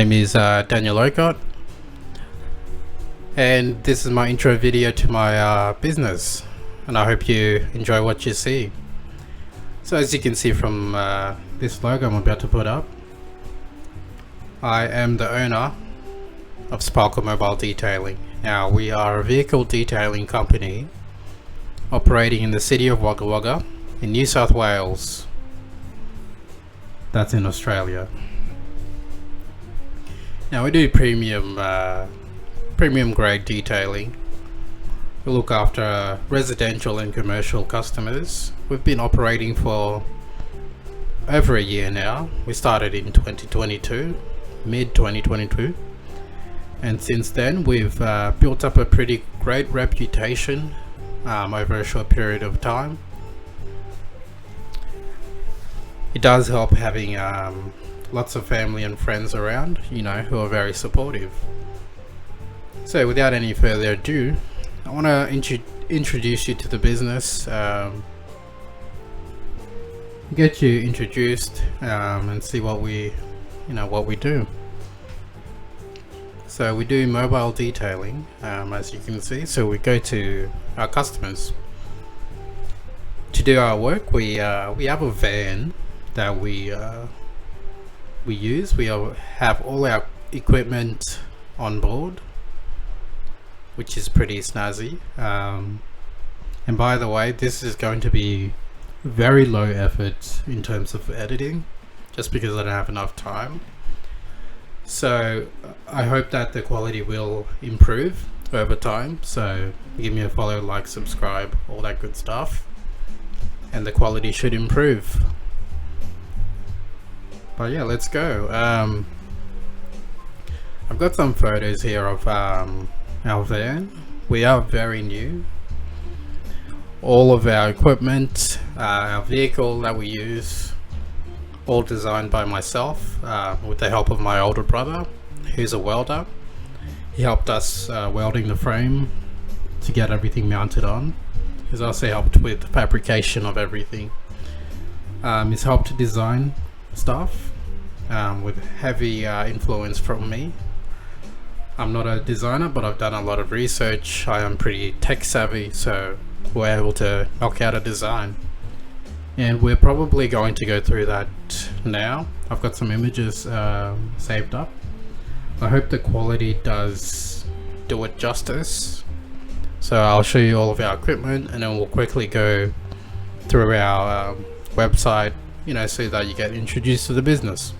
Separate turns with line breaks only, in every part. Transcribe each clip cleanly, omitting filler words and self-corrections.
name is Daniel Okot, and this is my intro video to my business, and I hope you enjoy what you see. So as you can see from this logo I'm about to put up, I am the owner of Sparkle Mobile Detailing. Now, we are a vehicle detailing company operating in the city of Wagga Wagga in New South Wales. That's in Australia. Now, we do premium grade detailing. We look after residential and commercial customers. We've been operating for over a year now. We started in 2022, mid 2022, and since then we've built up a pretty great reputation over a short period of time. It does help having lots of family and friends around, who are very supportive. So without any further ado, I want to introduce you to the business, get you introduced, and see what we do. So we do mobile detailing, as you can see. So we go to our customers to do our work. We have a van that we use. We have all our equipment on board, which is pretty snazzy. And by the way, this is going to be very low effort in terms of editing, just because I don't have enough time. So I hope that the quality will improve over time. So give me a follow, like, subscribe, all that good stuff, and the quality should improve. But yeah, let's go. I've got some photos here of our van. We are very new. All of our equipment, our vehicle that we use, all designed by myself with the help of my older brother, who's a welder. He helped us welding the frame to get everything mounted on. He's also helped with the fabrication of everything. He's helped to design stuff with heavy influence from me. I'm not a designer, but I've done a lot of research. I am pretty tech savvy, so we're able to knock out a design. And we're probably going to go through that now. I've got some images saved up. I hope the quality does do it justice. So I'll show you all of our equipment, and then we'll quickly go through our website, so that you get introduced to the business.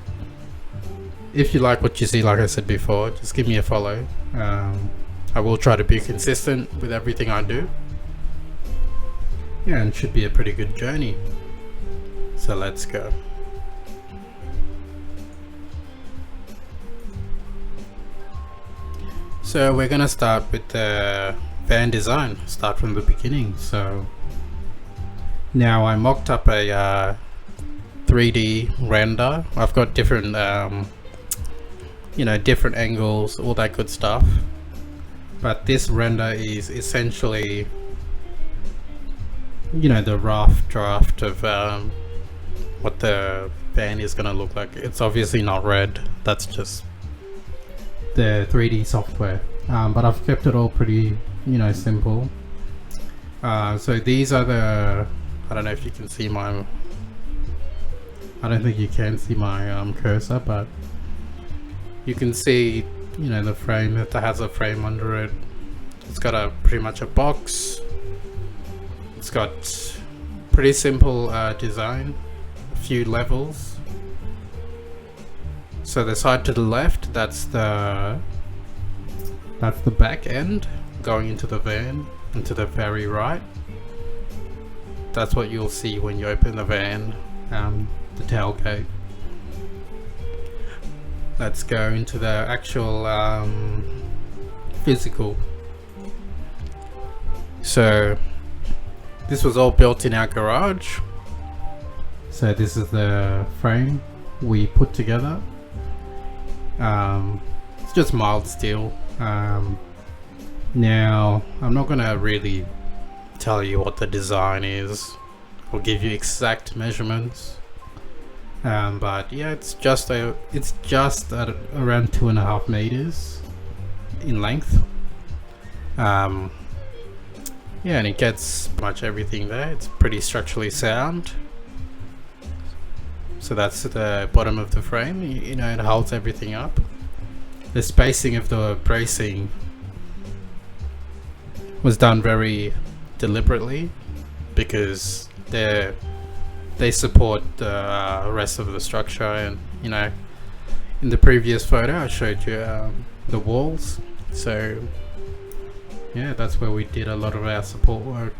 If you like what you see, like I said before, just give me a follow. I will try to be consistent with everything I do. Yeah, and it should be a pretty good journey. So let's go. So we're gonna start with the van design, start from the beginning. So now I mocked up a 3D render. I've got different different angles, all that good stuff, but this render is essentially the rough draft of what the van is going to look like. It's obviously not red, that's just the 3D software, but I've kept it all pretty simple. So these are the, I don't know if you can see my, I don't think you can see my cursor, but you can see the frame that has a frame under it. It's got pretty much a box. It's got pretty simple design, a few levels. So the side to the left, that's the back end going into the van, and to the very right, that's what you'll see when you open the van, the tailgate. Let's go into the actual physical. So this was all built in our garage. So this is the frame we put together. It's just mild steel. Now I'm not gonna really tell you what the design is or give you exact measurements. But yeah, it's just at around 2.5 meters in length. Yeah, and it gets much everything there. It's pretty structurally sound. So that's the bottom of the frame. You know, it holds everything up. The spacing of the bracing was done very deliberately because they support the rest of the structure. And you know, in the previous photo I showed you the walls, so yeah, that's where we did a lot of our support work.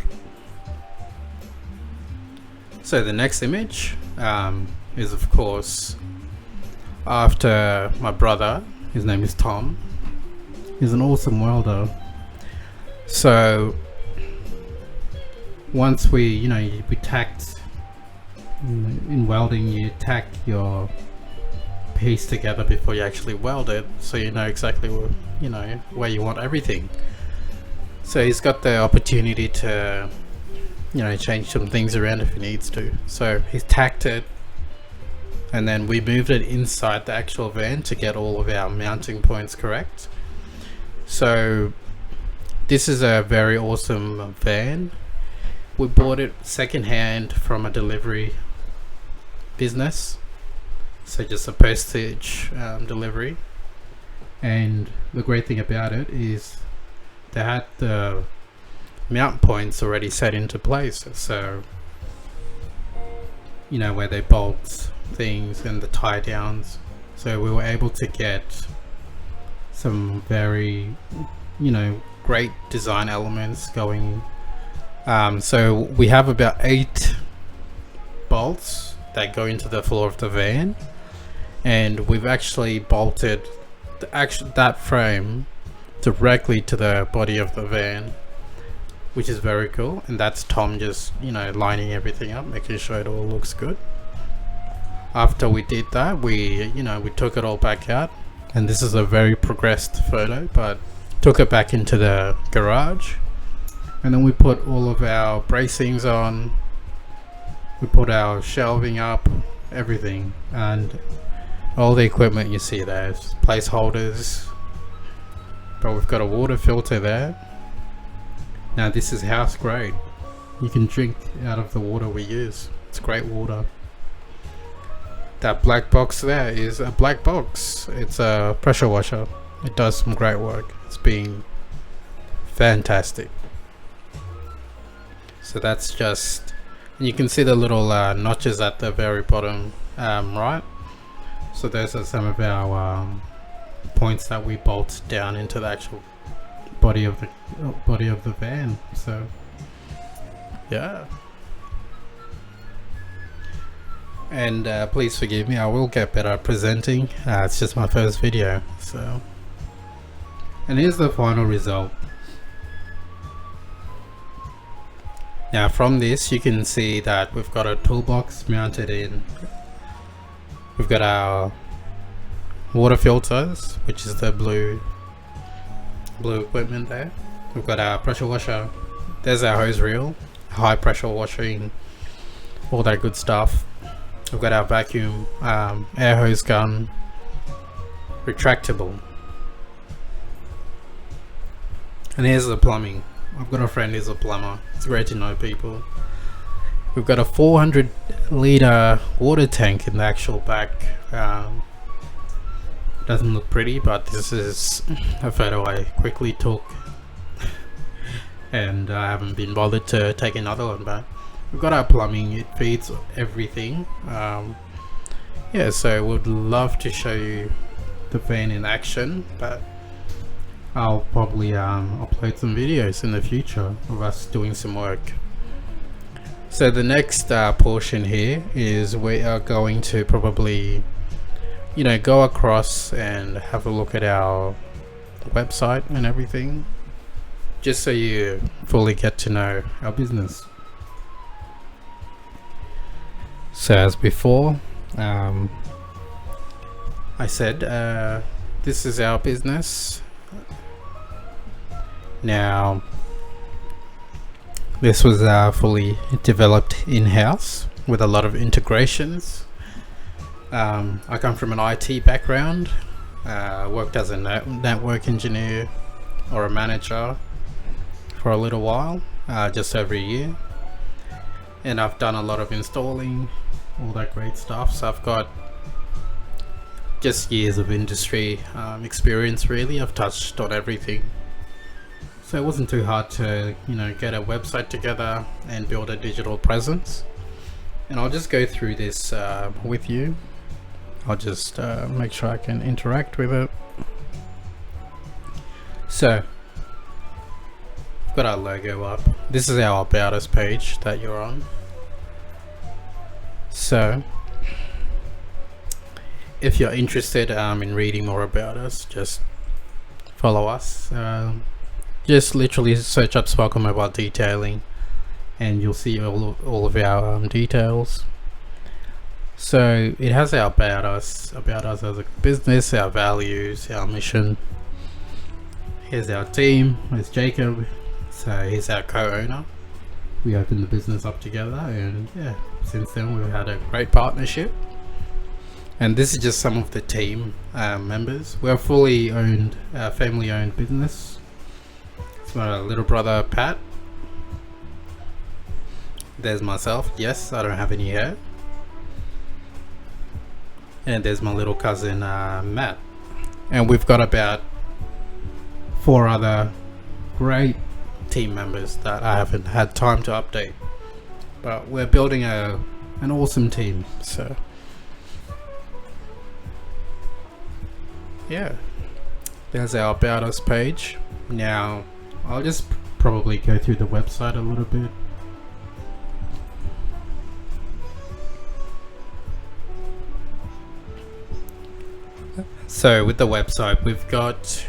So the next image is of course after my brother. His name is Tom. He's an awesome welder. So once we tacked, in welding you tack your piece together before you actually weld it, so you know exactly where you want everything. So he's got the opportunity to change some things around if he needs to. So he's tacked it, and then we moved it inside the actual van to get all of our mounting points correct. So this is a very awesome van. We bought it secondhand from a delivery business, so just a postage delivery. And the great thing about it is they had the mount points already set into place, so you know where they bolt things and the tie downs. So we were able to get some very great design elements going. So we have about 8 bolts that go into the floor of the van, and we've actually bolted that frame directly to the body of the van, which is very cool. And that's Tom just lining everything up, making sure it all looks good. After we did that, we took it all back out, and this is a very progressed photo, but took it back into the garage, and then we put all of our bracings on, we put our shelving up, everything, and all the equipment you see there is placeholders, but we've got a water filter there. Now this is house grade, you can drink out of the water we use. It's great water. That black box there is a black box. It's a pressure washer. It does some great work. It's been fantastic. So that's just, and you can see the little notches at the very bottom right. So those are some of our points that we bolt down into the actual body of the van. So yeah. And please forgive me, I will get better at presenting. It's just my first video. So, and here's the final result. Now from this you can see that we've got a toolbox mounted in. We've got our water filters, which is the blue equipment there. We've got our pressure washer. There's our hose reel, high pressure washing, all that good stuff. We've got our vacuum air hose gun, retractable. And here's the plumbing. I've got a friend who's a plumber. It's great to know people. We've got a 400 litre water tank in the actual back. Doesn't look pretty, but this is a photo I quickly took and I haven't been bothered to take another one, but we've got our plumbing. It feeds everything. Yeah, so would love to show you the van in action, but I'll probably upload some videos in the future of us doing some work. So the next portion here is we are going to probably go across and have a look at our website and everything, just so you fully get to know our business. So as before, I said this is our business. Now this was fully developed in-house with a lot of integrations. I come from an IT background. Worked as a network engineer or a manager for a little while, just over a year, and I've done a lot of installing, all that great stuff. So I've got just years of industry experience. Really, I've touched on everything. So it wasn't too hard to, get a website together and build a digital presence. And I'll just go through this with you. I'll just make sure I can interact with it. So, we've got our logo up. This is our About Us page that you're on. So, if you're interested in reading more about us, just follow us. Just literally search up Sparkle Mobile Detailing and you'll see all of our details. So it has our about us as a business, our values, our mission. Here's our team. There's Jacob. So he's our co-owner. We opened the business up together, and yeah, since then we've had a great partnership. And this is just some of the team members. We're a fully owned, family-owned business. It's my little brother Pat. There's myself. Yes, I don't have any hair. And there's my little cousin Matt. And we've got about 4 other great team members that I haven't had time to update. But we're building an awesome team. So yeah, there's our About Us page. Now I'll just probably go through the website a little bit. So with the website, we've got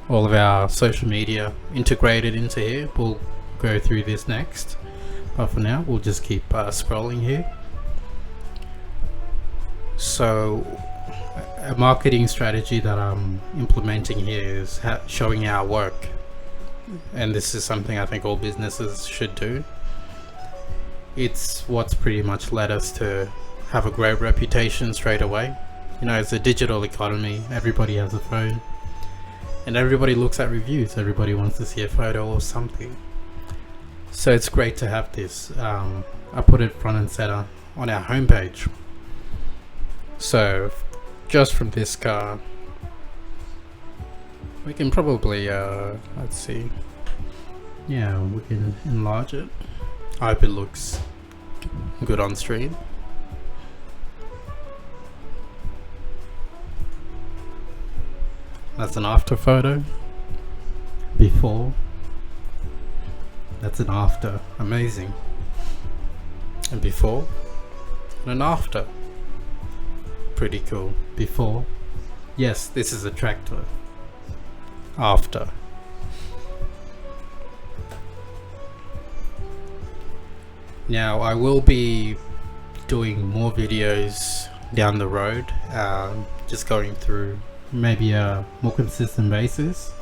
all of our social media integrated into here. We'll go through this next, but for now we'll just keep scrolling here. So a marketing strategy that I'm implementing here is showing our work, and this is something I think all businesses should do. It's what's pretty much led us to have a great reputation straight away. It's a digital economy. Everybody has a phone and everybody looks at reviews. Everybody wants to see a photo or something. So it's great to have this. I put it front and center on our homepage. So just from this car, we can probably, let's see. Yeah, we can enlarge it. I hope it looks good on screen. That's an after photo. Before. That's an after. Amazing. And before. And an after. Pretty cool. Before. Yes, this is a tractor. After. Now I will be doing more videos down the road, just going through maybe a more consistent basis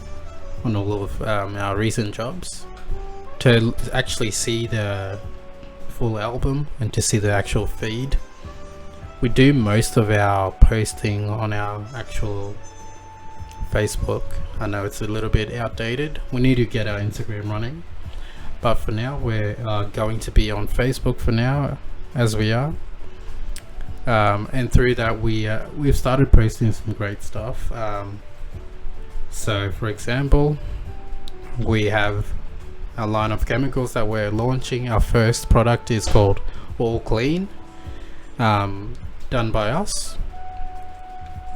on all of our recent jobs to actually see the full album and to see the actual feed. We do most of our posting on our actual Facebook. I know it's a little bit outdated. We need to get our Instagram running, but for now we're going to be on Facebook for now, as we are. And through that we've started posting some great stuff. So for example, we have a line of chemicals that we're launching. Our first product is called All Clean, done by us.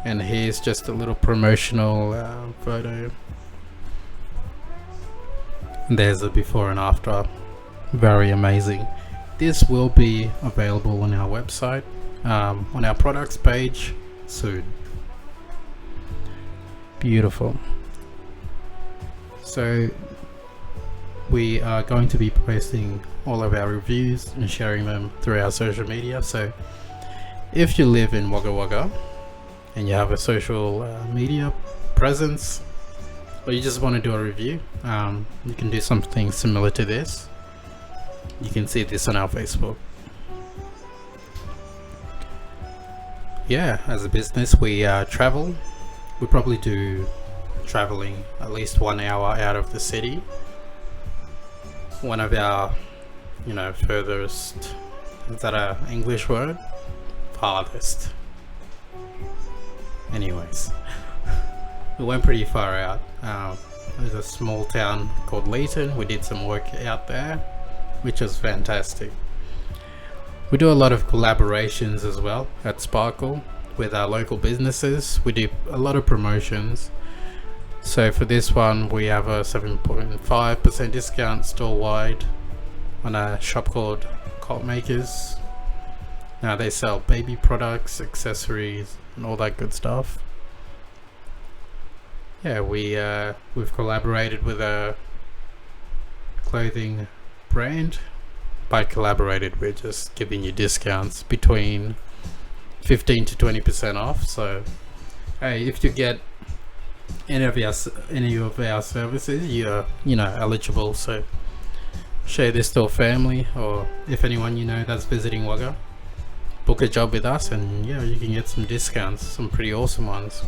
And here's just a little promotional photo. And there's a before and after. Very amazing. This will be available on our website, on our products page soon. Beautiful. So we are going to be posting all of our reviews and sharing them through our social media. So if you live in Wagga Wagga and you have a social media presence, or you just want to do a review, you can do something similar to this. You can see this on our Facebook. yeah, as a business, we travel. We probably do traveling at least 1 hour out of the city. One of our, furthest, is that a English word? Farthest. Anyways, we went pretty far out. There's a small town called Leeton. We did some work out there, which was fantastic. We do a lot of collaborations as well at Sparkle with our local businesses. We do a lot of promotions. So for this one, we have a 7.5% discount store-wide on a shop called Cult Makers. Now they sell baby products, accessories, and all that good stuff. Yeah, we've collaborated with a clothing brand. By collaborated, we're just giving you discounts between 15 to 20% off. So hey, if you get any of our services, you're eligible. So share this to a family, or if anyone that's visiting Wagga, book a job with us, and you can get some discounts, some pretty awesome ones.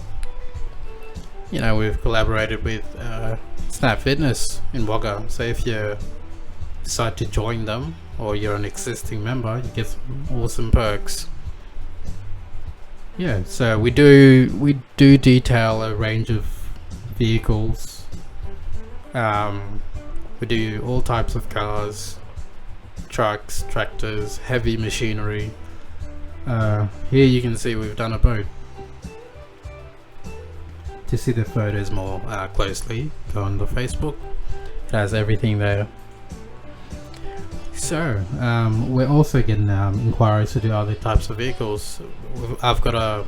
We've collaborated with Snap Fitness in Wagga, so if you decide to join them or you're an existing member, you get some awesome perks. Yeah, so we do detail a range of vehicles. We do all types of cars, trucks, tractors, heavy machinery. Here you can see we've done a boat. To see the photos more closely, go on the Facebook. It has everything there. So we're also getting inquiries to do other types of vehicles. I've got a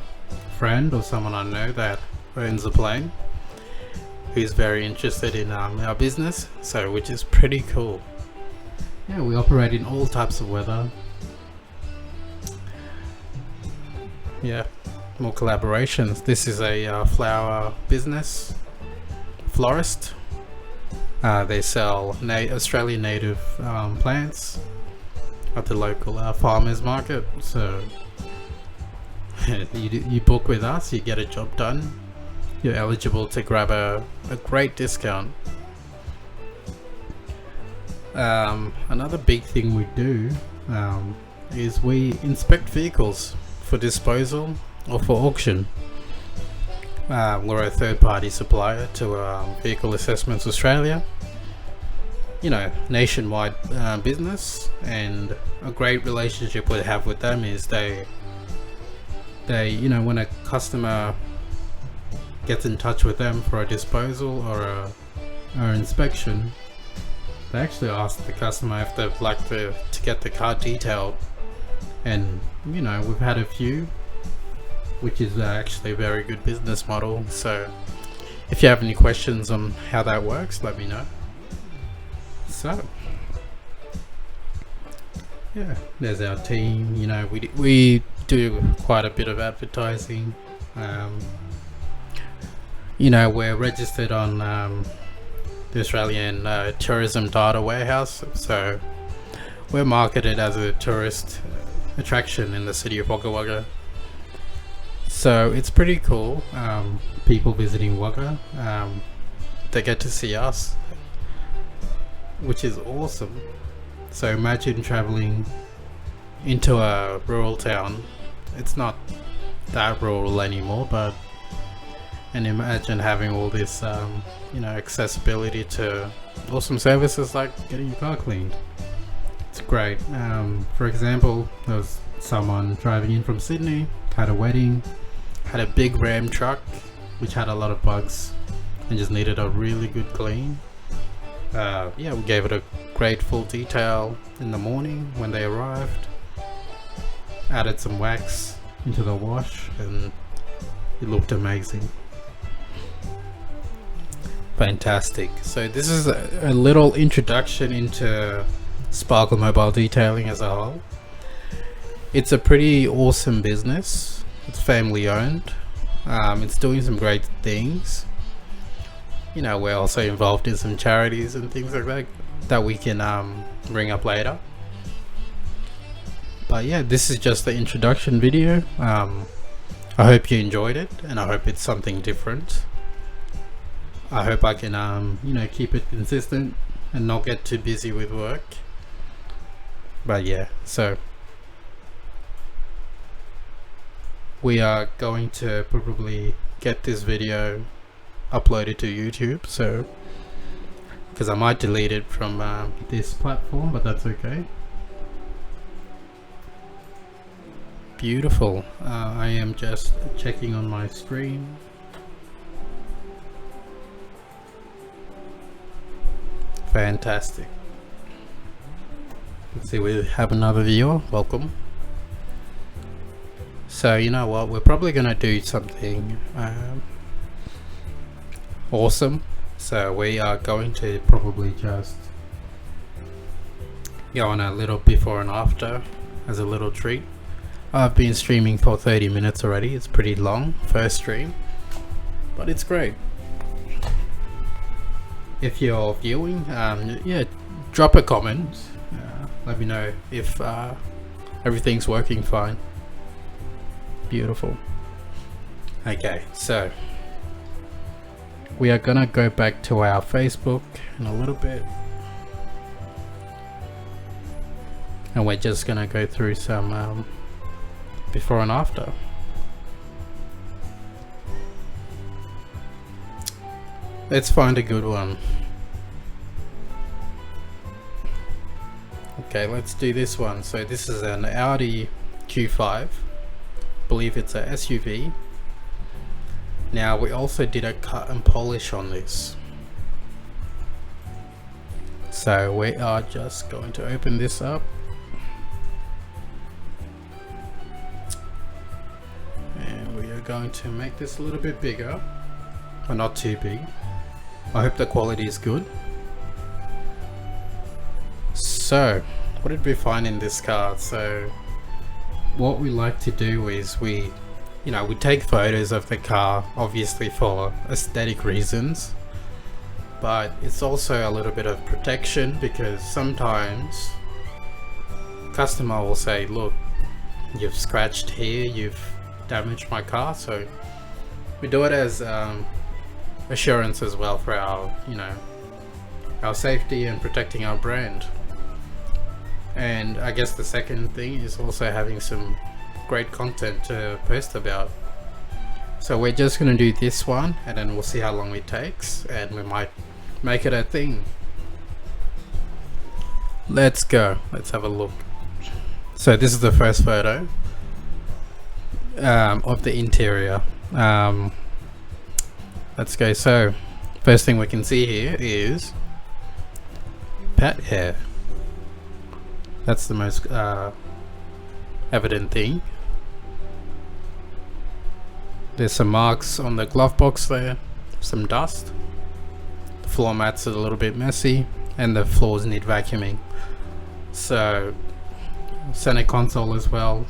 friend or someone I know that owns a plane who's very interested in our business, so which is pretty cool. Yeah, we operate in all types of weather. Yeah, more collaborations. This is a flower business, florist. They sell Australian native plants at the local farmers market. So you book with us, you get a job done, you're eligible to grab a great discount. Another big thing we do is we inspect vehicles for disposal or for auction. We're a third-party supplier to Vehicle Assessments Australia. Nationwide business, and a great relationship we have with them is they when a customer gets in touch with them for a disposal or an inspection, they actually ask the customer if they'd like to get the car detailed. And we've had a few, which is actually a very good business model. So if you have any questions on how that works, let me know. So yeah, there's our team. We do quite a bit of advertising. We're registered on the Australian Tourism Data Warehouse, so we're marketed as a tourist attraction in the city of Wagga Wagga. So it's pretty cool. People visiting Wagga, they get to see us, which is awesome. So imagine traveling into a rural town. It's not that rural anymore, and imagine having all this accessibility to awesome services like getting your car cleaned. It's great. For example, there was someone driving in from Sydney, had a wedding, had a big Ram truck which had a lot of bugs and just needed a really good clean. We gave it a great full detail in the morning when they arrived, added some wax into the wash, and it looked amazing. Fantastic. So this is a little introduction into Sparkle Mobile Detailing as a whole. It's a pretty awesome business. It's family owned. It's doing some great things. We're also involved in some charities and things like that we can bring up later. But yeah, this is just the introduction video. I hope you enjoyed it, and I hope it's something different. I hope I can keep it consistent and not get too busy with work. But yeah, so we are going to probably get this video uploaded to YouTube, so because I might delete it from this platform, but that's okay. Beautiful. I am just checking on my stream. Fantastic. Let's see, we have another viewer. Welcome. So you know what, we're probably gonna do something awesome. So we are going to probably just go on a little before and after as a little treat. I've been streaming for 30 minutes already. It's pretty long, first stream, but it's great. If you're viewing, yeah, drop a comment. Let me know if everything's working fine. Beautiful. Okay, so we are gonna go back to our Facebook in a little bit, and we're just gonna go through some before and after. Let's find a good one. Okay, let's do this one. So this is an Audi Q5. I believe it's a SUV. Now we also did a cut and polish on this. So we are just going to open this up. And we are going to make this a little bit bigger, but not too big. I hope the quality is good. So, what did we find in this car? So, what we like to do is we take photos of the car, obviously for aesthetic reasons, but it's also a little bit of protection, because sometimes customer will say, look, you've scratched here, you've damaged my car. So we do it as assurance as well for our our safety and protecting our brand. And I guess the second thing is also having some great content to post about. So we're just gonna do this one, and then we'll see how long it takes, and we might make it a thing. Let's go, let's have a look. So this is the first photo of the interior. Let's go. So first thing we can see here is pet hair. That's the most evident thing. There's some marks on the glove box there, some dust. The floor mats are a little bit messy, and the floors need vacuuming. So center console as well,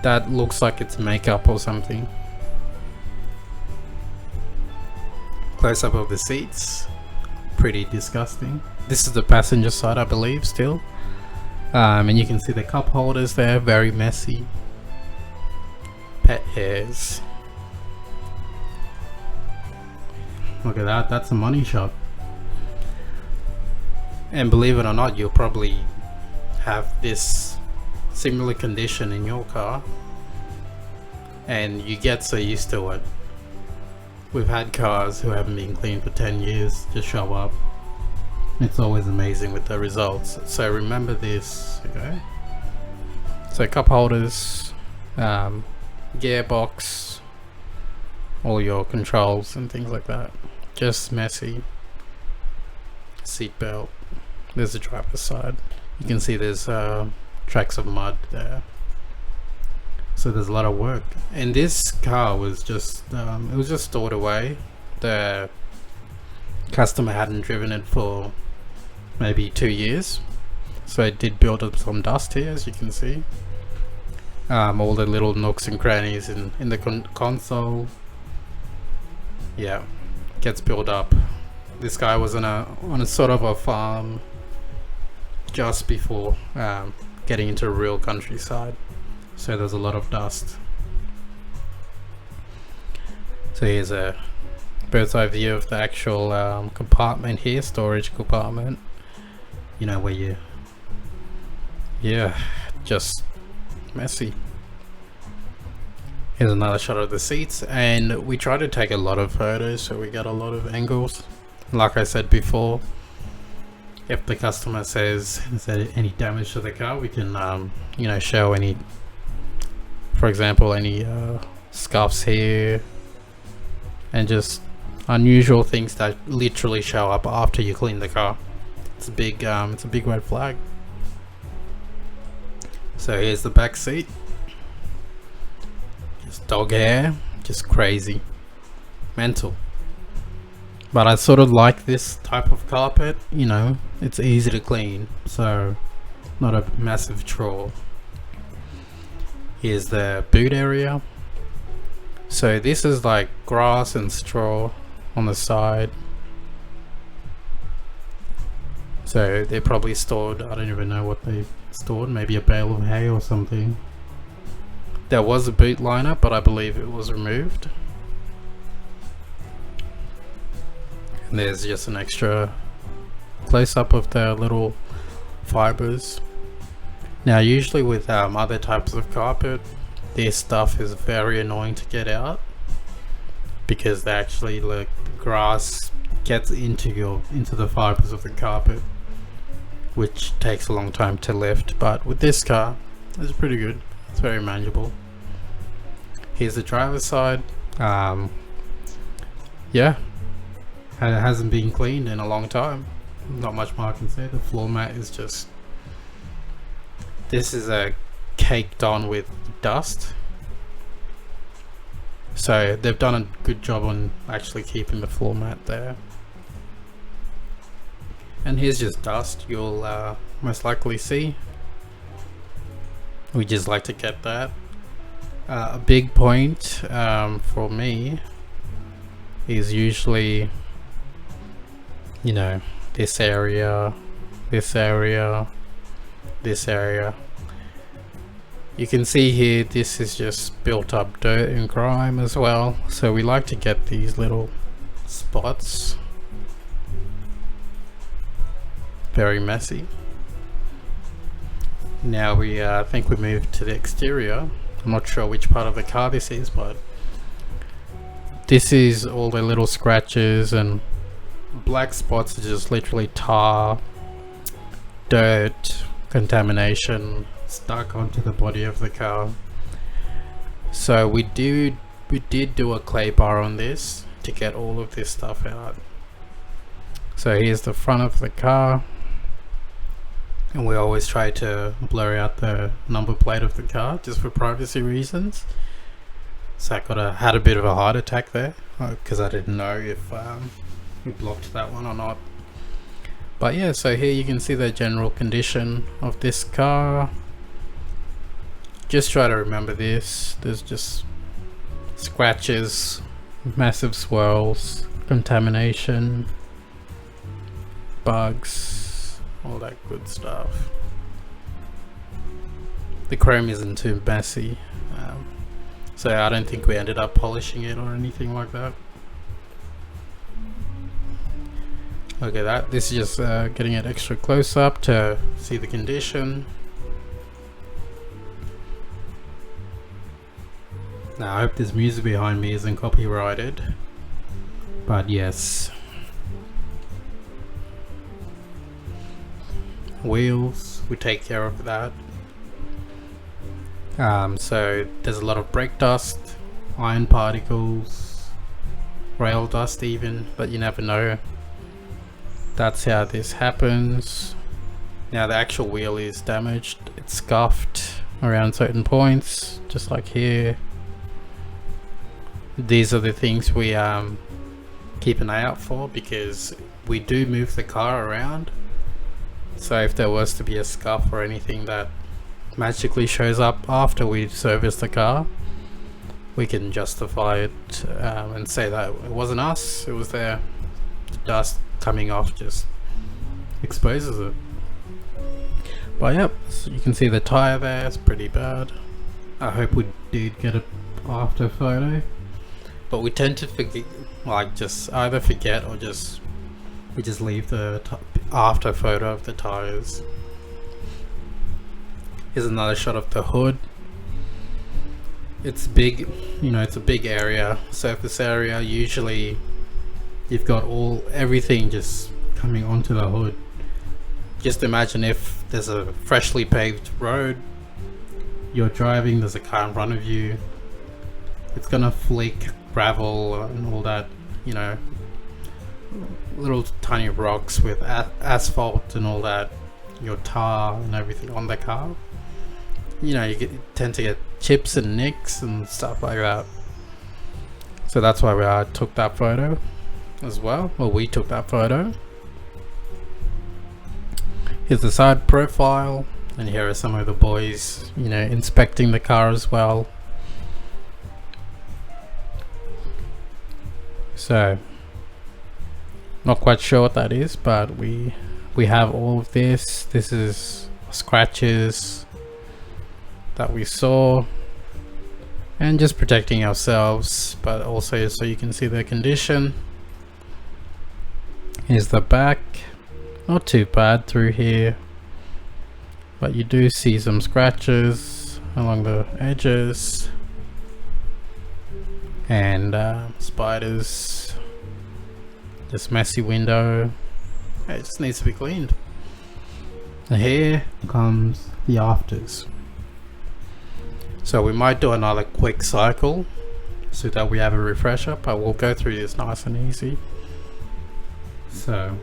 that looks like it's makeup or something. Close up of the seats, pretty disgusting. This is the passenger side, I believe, still. And you can see the cup holders there, very messy. Pet hairs. Look at that, that's a money shot. And believe it or not, you'll probably have this similar condition in your car, and you get so used to it. We've had cars who haven't been cleaned for 10 years just show up. It's always amazing with the results. So remember this, okay? So cup holders, gearbox, all your controls and things like that. Just messy. Seat belt. There's the driver's side. You can see there's tracks of mud there. So there's a lot of work. And this car was just it was just stored away. The customer hadn't driven it for maybe 2 years, so it did build up some dust here, as you can see. All the little nooks and crannies in the console, yeah, gets built up. This guy was on a sort of a farm just before getting into a real countryside. so there's a lot of dust. So here's a bird's eye view of the actual compartment here, storage compartment. You know, where you, yeah, just messy. Here's another shot of the seats, and we try to take a lot of photos, so we got a lot of angles. Like I said before, if the customer says, is there any damage to the car, we can you know, show any, for example, any scuffs here, and just unusual things that literally show up after you clean the car. It's a big red flag. So here's the back seat. Just dog hair, just crazy, mental. But I sort of like this type of carpet, you know, it's easy to clean, so not a massive chore. Here's the boot area. So this is like grass and straw on the side. So they probably stored, I don't even know what they stored, maybe a bale of hay or something. There was a boot liner, but I believe it was removed. And there's just an extra close-up of the little fibers. Now usually with other types of carpet, this stuff is very annoying to get out, because they actually, like, the grass gets into the fibers of the carpet, which takes a long time to lift. But with this car, it's pretty good. It's very manageable. Here's the driver's side. Yeah, and it hasn't been cleaned in a long time. Not much more I can say. The floor mat is just, this is caked on with dust. So they've done a good job on actually keeping the floor mat there. And here's just dust you'll most likely see. We just like to get that. A big point for me is usually, you know, this area, this area, this area. You can see here, this is just built up dirt and grime as well, so we like to get these little spots. Very messy. Now we think we moved to the exterior. I'm not sure which part of the car this is, but this is all the little scratches and black spots are just literally tar, dirt, contamination stuck onto the body of the car. So we did do a clay bar on this to get all of this stuff out. So here's the front of the car, and we always try to blur out the number plate of the car just for privacy reasons. So I had a bit of a heart attack there because I didn't know if we blocked that one or not. But yeah, so here you can see the general condition of this car. Just try to remember this. There's just scratches, massive swirls, contamination, bugs, all that good stuff. The chrome isn't too messy, so I don't think we ended up polishing it or anything like that. Look at that. This is just getting it extra close up to see the condition. Now I hope this music behind me isn't copyrighted, but yes. Wheels, we take care of that. So there's a lot of brake dust, iron particles, rail dust even, but you never know. That's how this happens. Now the actual wheel is damaged. It's scuffed around certain points, just like here. These are the things we keep an eye out for, because we do move the car around. So if there was to be a scuff or anything that magically shows up after we service the car, we can justify it and say that it wasn't us, it was there. The dust coming off just exposes it. But yep, so you can see the tire there, it's pretty bad. I hope we did get a after photo, but we tend to forget, like just either forget or we just leave the after photo of the tires. Here's another shot of the hood. It's big, you know, it's a big area, surface area. Usually you've got everything just coming onto the hood. Just imagine if there's a freshly paved road, you're driving, there's a car in front of you, it's gonna flick gravel and all that, you know, little tiny rocks with asphalt and all that, your tar and everything on the car. You know, you tend to get chips and nicks and stuff like that. So that's why we took that photo as well. Well, we took that photo. Here's the side profile, and here are some of the boys, you know, inspecting the car as well. So, not quite sure what that is, but we have all of this. This is scratches that we saw, and just protecting ourselves, but also so you can see the condition. Here's the back, not too bad through here, but you do see some scratches along the edges and spiders, just messy window. It just needs to be cleaned. And here comes the afters. So we might do another quick cycle so that we have a refresher, but we'll go through this nice and easy. So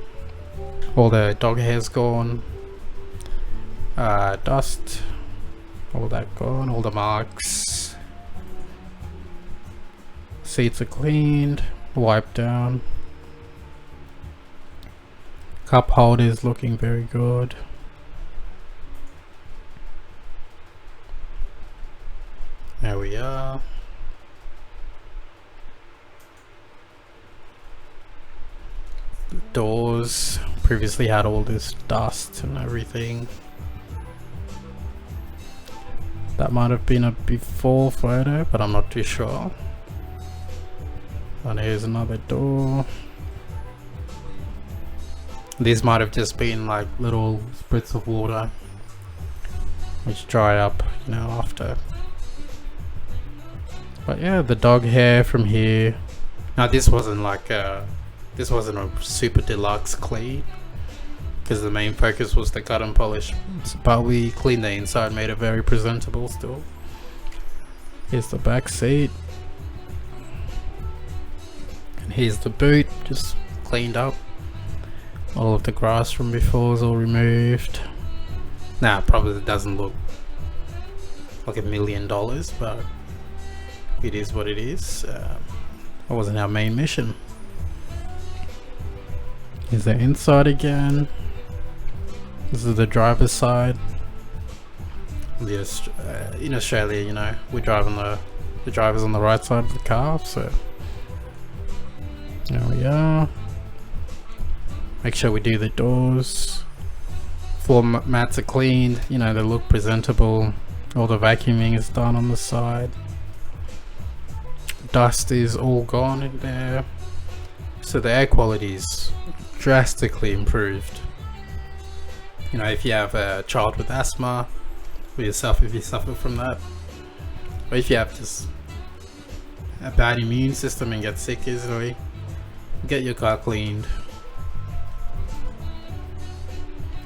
all the dog hair's gone, dust, all that gone, all the marks. Seats are cleaned, wiped down. Cup holders looking very good. There we are. The doors previously had all this dust and everything. That might have been a before photo, but I'm not too sure. And here's another door. These might have just been like little spritz of water which dry up, you know, after. But yeah, the dog hair from here. Now this wasn't like a super deluxe clean, because the main focus was the cut and polish, but we cleaned the inside, made it very presentable still. Here's the back seat, and here's the boot, just cleaned up. All of the grass from before is all removed. Now it probably doesn't look like $1 million, but it is what it is. That wasn't our main mission. Here's the inside again. This is the driver's side. In Australia, you know, we drive on the driver's on the right side of the car, so there we are. Make sure we do the doors. Floor mats are cleaned, you know, they look presentable. All the vacuuming is done on the side. Dust is all gone in there, so the air quality is drastically improved. You know, if you have a child with asthma, or yourself if you suffer from that, or if you have just a bad immune system and get sick easily, get your car cleaned.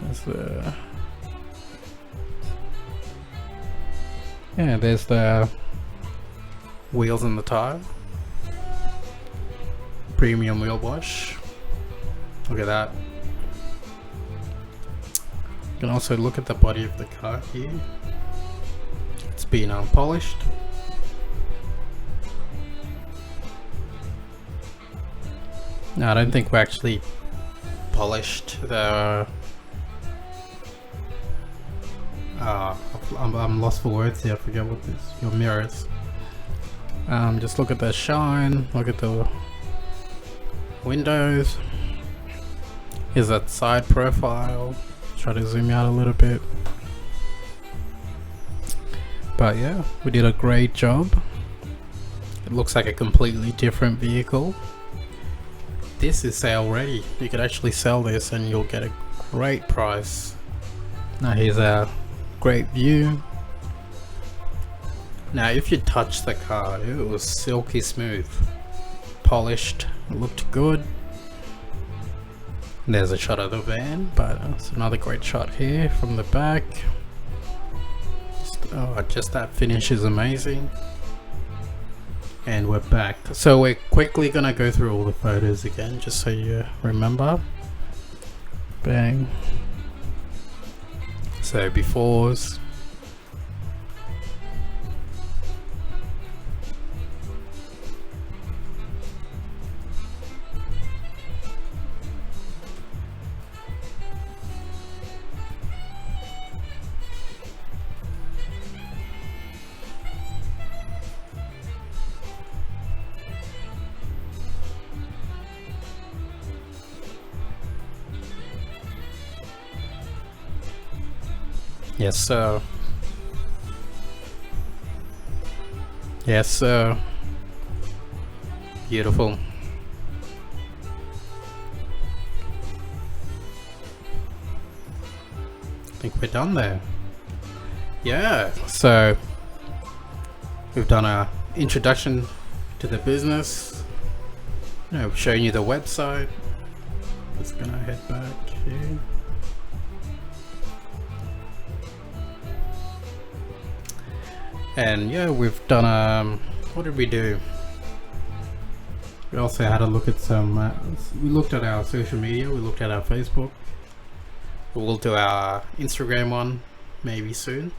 That's yeah, there's the wheels and the tire. Premium wheel wash. Look at that. You can also look at the body of the car here. It's been unpolished. No, I don't think we actually polished the I'm lost for words here. I forget what this, your mirrors. Just look at the shine, look at the windows. Here's that side profile. Try to zoom out a little bit. But yeah, we did a great job. It looks like a completely different vehicle. This is sale ready. You could actually sell this and you'll get a great price. Now here's a great view. Now if you touch the car, it was silky smooth, polished, it looked good. There's a shot of the van, but it's another great shot here from the back. Just that finish is amazing. And we're back. So we're quickly gonna go through all the photos again, just so you remember. Bang. So befores. Yes, sir. Yes, sir. Beautiful. I think we're done there. Yeah, so we've done a introduction to the business. We've shown you the website. Just gonna head back here. And yeah, we've done what did we do? We also had a look at some we looked at our social media, we looked at our Facebook. We'll do our Instagram one maybe soon.